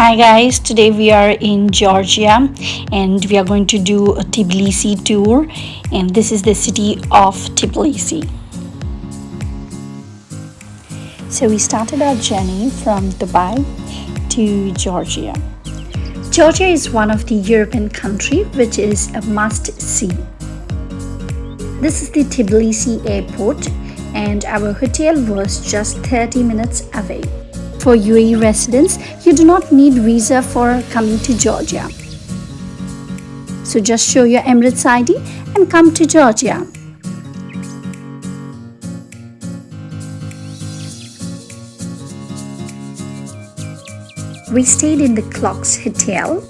Hi guys, today we are in Georgia and we are going to do a Tbilisi tour, and this is the city of Tbilisi. So we started our journey from Dubai to Georgia. Georgia is one of the European country which is a must see. This is the Tbilisi airport and our hotel was just 30 minutes away. For UAE residents, you do not need visa for coming to Georgia. So just show your Emirates ID and come to Georgia. We stayed in the Clocks Hotel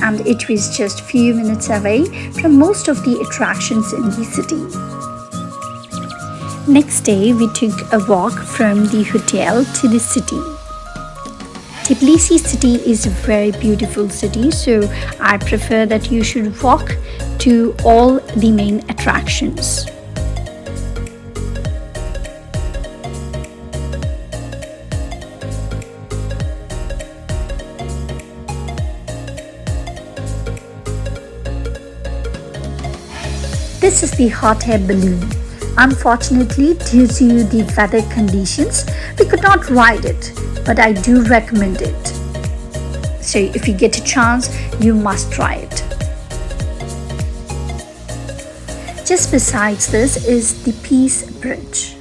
and it was just few minutes away from most of the attractions in the city. Next day, we took a walk from the hotel to the city. Tbilisi city is a very beautiful city, so I prefer that you should walk to all the main attractions. This is the hot air balloon. Unfortunately, due to the weather conditions, we could not ride it, but I do recommend it. So if you get a chance, you must try it. Just besides this is the Peace Bridge.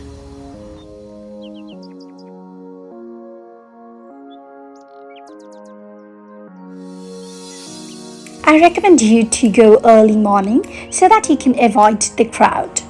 I recommend you to go early morning so that you can avoid the crowd.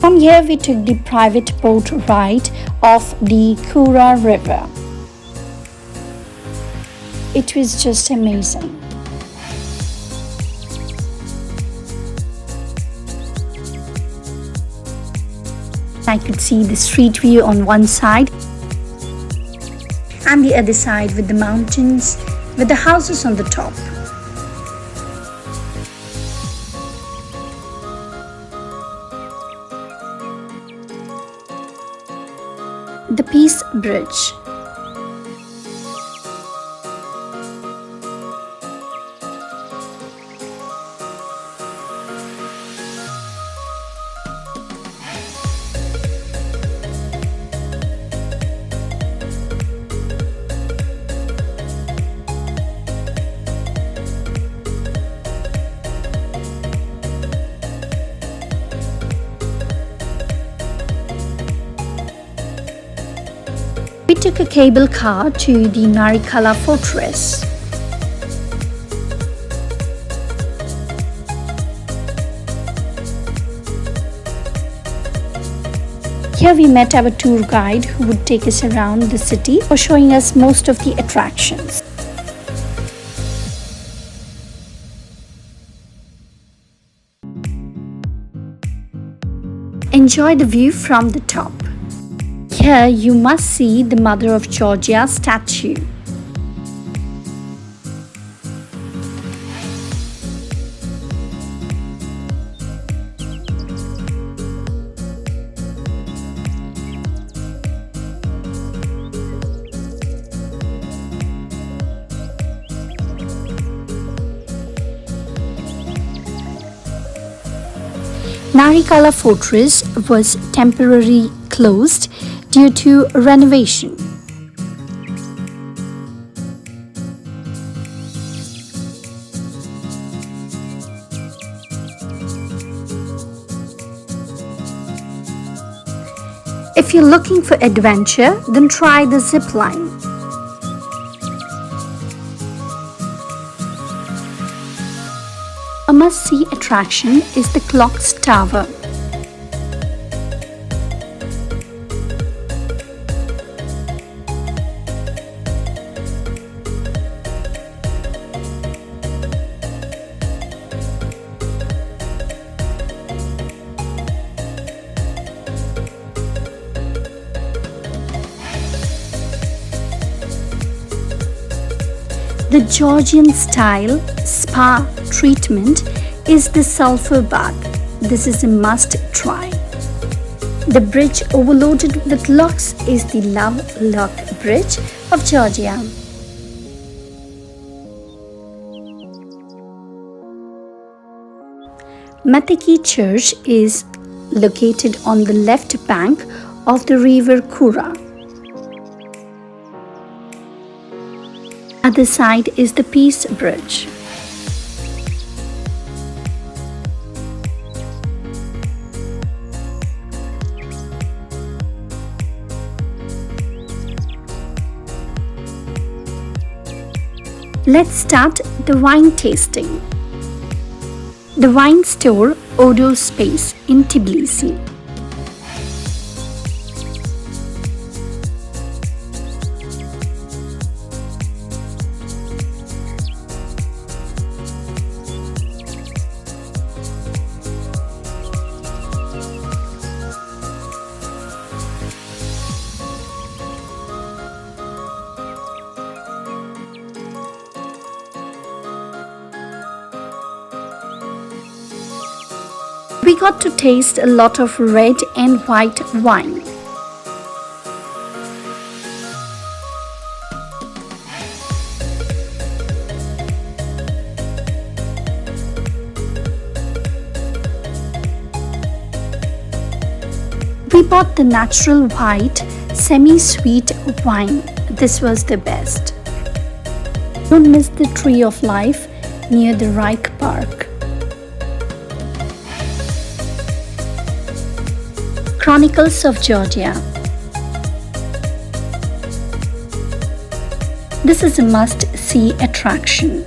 From here we took the private boat ride off the Kura river. It was just amazing. I could see the street view on one side and the other side with the mountains with the houses on the top. The Peace Bridge. We took a cable car to the Narikala Fortress. Here we met our tour guide who would take us around the city for showing us most of the attractions. Enjoy the view from the top. Here you must see the Mother of Georgia statue. Narikala Fortress was temporarily closed due to renovation. If you're looking for adventure, then try the zip line. A must-see attraction is the Clocks Tower. The Georgian style spa treatment is the sulfur bath. This is a must try. The bridge overloaded with locks is the Love Lock Bridge of Georgia. Mateki Church is located on the left bank of the river Kura. Other side is the Peace Bridge. Let's start the wine tasting. The wine store Odo Space in Tbilisi. We got to taste a lot of red and white wine. We bought the natural white, semi-sweet wine. This was the best. Don't miss the Tree of Life near the Reich Park. Chronicles of Georgia. This is a must-see attraction.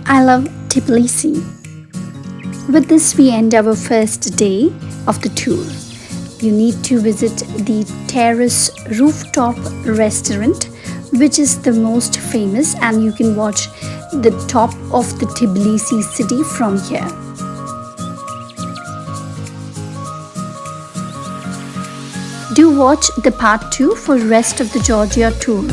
I love Tbilisi. With this, we end our first day of the tour. You need to visit the terrace rooftop restaurant, which is the most famous, and you can watch the top of the Tbilisi city from here. Do watch the part 2 for rest of the Georgia tour.